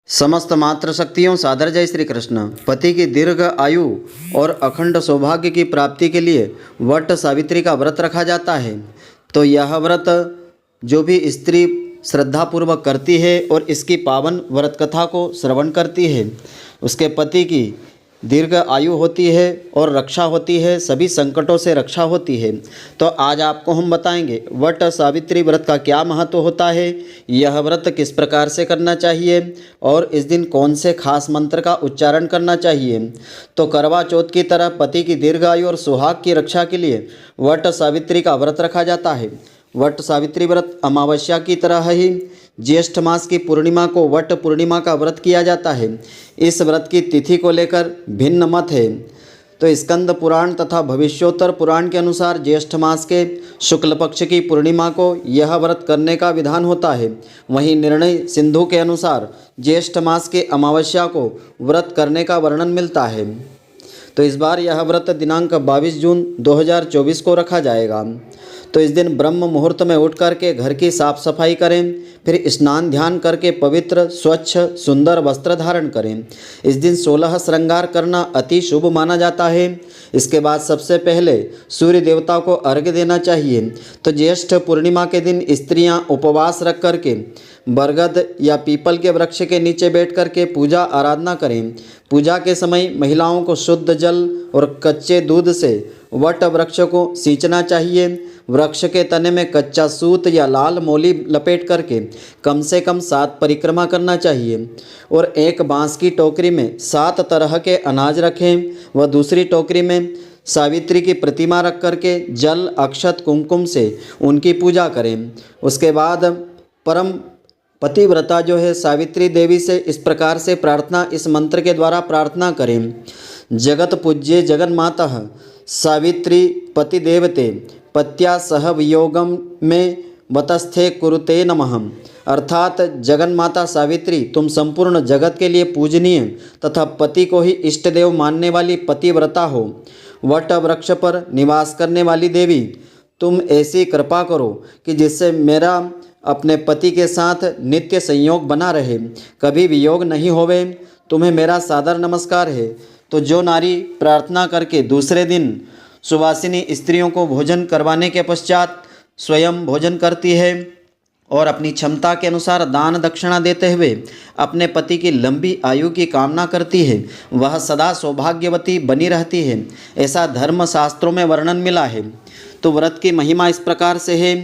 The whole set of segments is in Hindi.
समस्त मातृशक्तियों सादर जय श्री कृष्ण। पति की दीर्घ आयु और अखंड सौभाग्य की प्राप्ति के लिए वट सावित्री का व्रत रखा जाता है। तो यह व्रत जो भी स्त्री श्रद्धापूर्वक करती है और इसकी पावन व्रत कथा को श्रवण करती है, उसके पति की दीर्घ आयु होती है और रक्षा होती है, सभी संकटों से रक्षा होती है। तो आज आपको हम बताएंगे वट सावित्री व्रत का क्या महत्व होता है, यह व्रत किस प्रकार से करना चाहिए और इस दिन कौन से खास मंत्र का उच्चारण करना चाहिए। तो करवा चौथ की तरह पति की दीर्घ आयु और सुहाग की रक्षा के लिए वट सावित्री का व्रत रखा जाता है। वट सावित्री व्रत अमावस्या की तरह ही ज्येष्ठ मास की पूर्णिमा को वट पूर्णिमा का व्रत किया जाता है। इस व्रत की तिथि को लेकर भिन्न मत है। तो स्कंद पुराण तथा भविष्योत्तर पुराण के अनुसार ज्येष्ठ मास के शुक्ल पक्ष की पूर्णिमा को यह व्रत करने का विधान होता है। वहीं निर्णय सिंधु के अनुसार ज्येष्ठ मास के अमावस्या को व्रत करने का वर्णन मिलता है। तो इस बार यह व्रत दिनांक 22 जून 2024 को रखा जाएगा। तो इस दिन ब्रह्म मुहूर्त में उठ करके घर की साफ सफाई करें, फिर स्नान ध्यान करके पवित्र स्वच्छ सुंदर वस्त्र धारण करें। इस दिन 16 श्रृंगार करना अति शुभ माना जाता है। इसके बाद सबसे पहले सूर्य देवता को अर्घ्य देना चाहिए। तो ज्येष्ठ पूर्णिमा के दिन स्त्रियां उपवास रख करके बरगद या पीपल के वृक्ष के नीचे बैठ करके पूजा आराधना करें। पूजा के समय महिलाओं को शुद्ध जल और कच्चे दूध से वट वृक्ष को सींचना चाहिए। वृक्ष के तने में कच्चा सूत या लाल मोली लपेट करके कम से कम 7 परिक्रमा करना चाहिए और एक बांस की टोकरी में 7 तरह के अनाज रखें व दूसरी टोकरी में सावित्री की प्रतिमा रख करके जल अक्षत कुमकुम से उनकी पूजा करें। उसके बाद परम पतिव्रता जो है सावित्री देवी से इस प्रकार से प्रार्थना, इस मंत्र के द्वारा प्रार्थना करें। जगत पूज्ये जगन्मातः सावित्री पति देवते पत्या सह वियोगम में वतस्थे कुरुते नमः। अर्थात जगन्माता सावित्री, तुम संपूर्ण जगत के लिए पूजनीय तथा पति को ही इष्ट देव मानने वाली पतिव्रता हो। वट वृक्ष पर निवास करने वाली देवी, तुम ऐसी कृपा करो कि जिससे मेरा अपने पति के साथ नित्य संयोग बना रहे, कभी वियोग नहीं होवे। तुम्हें मेरा सादर नमस्कार है। तो जो नारी प्रार्थना करके दूसरे दिन सुवासिनी स्त्रियों को भोजन करवाने के पश्चात स्वयं भोजन करती है और अपनी क्षमता के अनुसार दान दक्षिणा देते हुए अपने पति की लंबी आयु की कामना करती है, वह सदा सौभाग्यवती बनी रहती है, ऐसा धर्म शास्त्रों में वर्णन मिला है। तो व्रत की महिमा इस प्रकार से है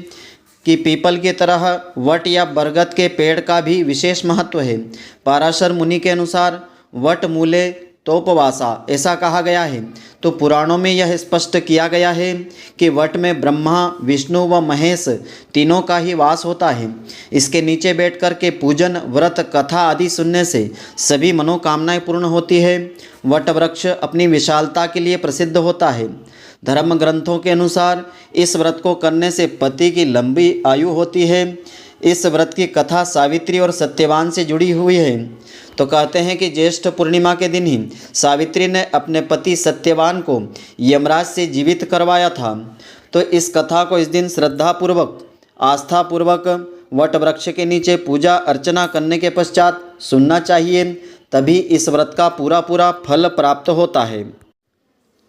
कि पीपल की तरह वट या बरगद के पेड़ का भी विशेष महत्व है। पाराशर मुनि के अनुसार वट मूले तोपवासा ऐसा कहा गया है। तो पुराणों में यह स्पष्ट किया गया है कि वट में ब्रह्मा विष्णु व महेश तीनों का ही वास होता है। इसके नीचे बैठ कर के पूजन व्रत कथा आदि सुनने से सभी मनोकामनाएं पूर्ण होती है। वट वृक्ष अपनी विशालता के लिए प्रसिद्ध होता है। धर्म ग्रंथों के अनुसार इस व्रत को करने से पति की लंबी आयु होती है। इस व्रत की कथा सावित्री और सत्यवान से जुड़ी हुई है। तो कहते हैं कि ज्येष्ठ पूर्णिमा के दिन ही सावित्री ने अपने पति सत्यवान को यमराज से जीवित करवाया था। तो इस कथा को इस दिन श्रद्धापूर्वक आस्थापूर्वक वट वृक्ष के नीचे पूजा अर्चना करने के पश्चात सुनना चाहिए, तभी इस व्रत का पूरा फल प्राप्त होता है।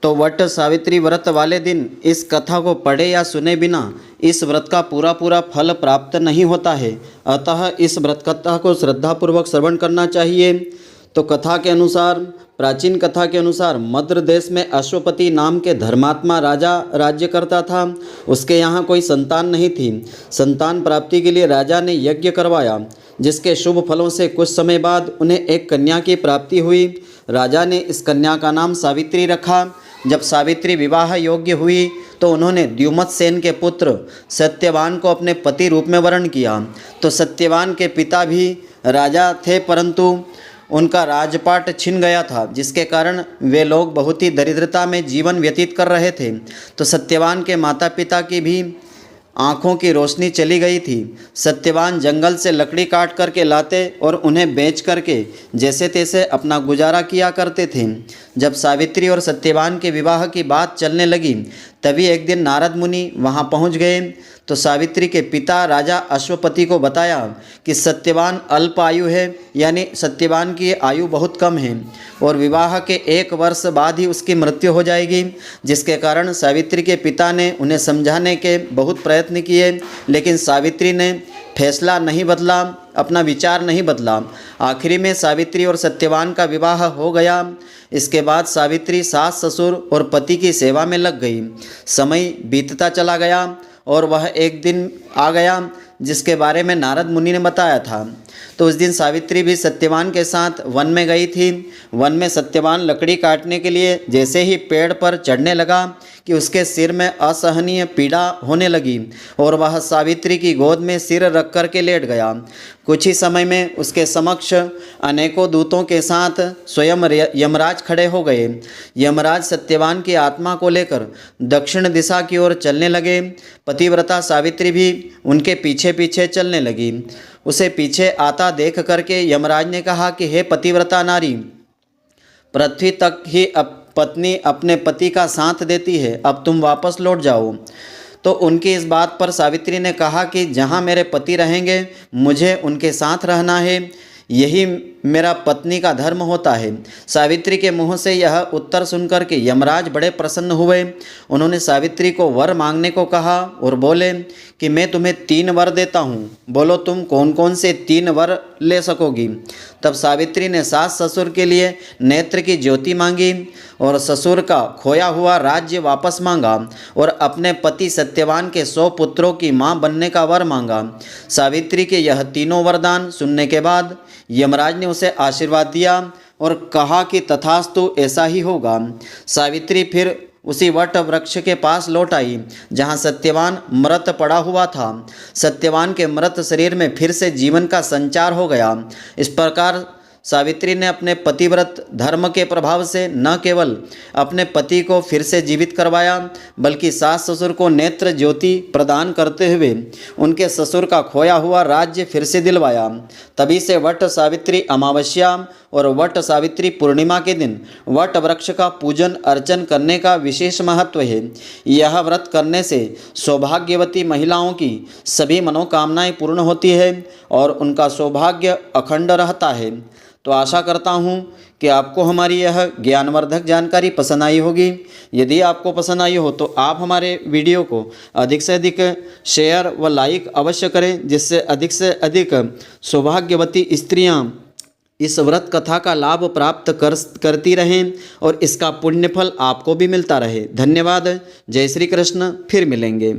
तो वट सावित्री व्रत वाले दिन इस कथा को पढ़े या सुने बिना इस व्रत का पूरा फल प्राप्त नहीं होता है। अतः इस व्रत कथा को श्रद्धापूर्वक श्रवण करना चाहिए। तो कथा के अनुसार, प्राचीन कथा के अनुसार मद्र देश में अश्वपति नाम के धर्मात्मा राजा राज्य करता था। उसके यहाँ कोई संतान नहीं थी। संतान प्राप्ति के लिए राजा ने यज्ञ करवाया, जिसके शुभ फलों से कुछ समय बाद उन्हें एक कन्या की प्राप्ति हुई। राजा ने इस कन्या का नाम सावित्री रखा। जब सावित्री विवाह योग्य हुई तो उन्होंने द्युमत सेन के पुत्र सत्यवान को अपने पति रूप में वरण किया। तो सत्यवान के पिता भी राजा थे, परंतु उनका राजपाट छिन गया था, जिसके कारण वे लोग बहुत ही दरिद्रता में जीवन व्यतीत कर रहे थे। तो सत्यवान के माता पिता की भी आँखों की रोशनी चली गई थी। सत्यवान जंगल से लकड़ी काट करके लाते और उन्हें बेच करके जैसे तैसे अपना गुजारा किया करते थे। जब सावित्री और सत्यवान के विवाह की बात चलने लगी तभी एक दिन नारद मुनि वहां पहुंच गए तो सावित्री के पिता राजा अश्वपति को बताया कि सत्यवान अल्प आयु है, यानी सत्यवान की आयु बहुत कम है और विवाह के 1 वर्ष बाद ही उसकी मृत्यु हो जाएगी। जिसके कारण सावित्री के पिता ने उन्हें समझाने के बहुत प्रयत्न किए, लेकिन सावित्री ने फैसला नहीं बदला, अपना विचार नहीं बदला। आखिरी में सावित्री और सत्यवान का विवाह हो गया। इसके बाद सावित्री सास ससुर और पति की सेवा में लग गई। समय बीतता चला गया और वह एक दिन आ गया जिसके बारे में नारद मुनि ने बताया था। तो उस दिन सावित्री भी सत्यवान के साथ वन में गई थी। वन में सत्यवान लकड़ी काटने के लिए जैसे ही पेड़ पर चढ़ने लगा कि उसके सिर में असहनीय पीड़ा होने लगी और वह सावित्री की गोद में सिर रख कर के लेट गया। कुछ ही समय में उसके समक्ष अनेकों दूतों के साथ स्वयं यमराज खड़े हो गए। यमराज सत्यवान की आत्मा को लेकर दक्षिण दिशा की ओर चलने लगे। पतिव्रता सावित्री भी उनके पीछे पीछे चलने लगी। उसे पीछे आता देख करके यमराज ने कहा कि हे पतिव्रता नारी, पृथ्वी तक ही पत्नी अपने पति का साथ देती है, अब तुम वापस लौट जाओ। तो उनकी इस बात पर सावित्री ने कहा कि जहाँ मेरे पति रहेंगे मुझे उनके साथ रहना है, यही मेरा पत्नी का धर्म होता है। सावित्री के मुँह से यह उत्तर सुनकर के यमराज बड़े प्रसन्न हुए। उन्होंने सावित्री को वर मांगने को कहा और बोले कि मैं तुम्हें 3 वर देता हूँ, बोलो तुम कौन कौन से 3 वर ले सकोगी। तब सावित्री ने सास ससुर के लिए नेत्र की ज्योति मांगी और ससुर का खोया हुआ राज्य वापस मांगा और अपने पति सत्यवान के 100 पुत्रों की माँ बनने का वर मांगा। सावित्री के यह तीनों वरदान सुनने के बाद यमराज ने उसे आशीर्वाद दिया और कहा कि तथास्तु ऐसा ही होगा। सावित्री फिर उसी वट वृक्ष के पास लौट आई जहाँ सत्यवान मृत पड़ा हुआ था। सत्यवान के मृत शरीर में फिर से जीवन का संचार हो गया। इस प्रकार सावित्री ने अपने पतिव्रत धर्म के प्रभाव से न केवल अपने पति को फिर से जीवित करवाया बल्कि सास ससुर को नेत्र ज्योति प्रदान करते हुए उनके ससुर का खोया हुआ राज्य फिर से दिलवाया। तभी से वट सावित्री अमावस्या और वट सावित्री पूर्णिमा के दिन वट वृक्ष का पूजन अर्चन करने का विशेष महत्व है। यह व्रत करने से सौभाग्यवती महिलाओं की सभी मनोकामनाएं पूर्ण होती है और उनका सौभाग्य अखंड रहता है। तो आशा करता हूँ कि आपको हमारी यह ज्ञानवर्धक जानकारी पसंद आई होगी। यदि आपको पसंद आई हो तो आप हमारे वीडियो को अधिक से अधिक शेयर व लाइक अवश्य करें, जिससे अधिक से अधिक सौभाग्यवती स्त्रियाँ इस व्रत कथा का लाभ प्राप्त करती रहें और इसका पुण्यफल आपको भी मिलता रहे। धन्यवाद। जय श्री कृष्ण। फिर मिलेंगे।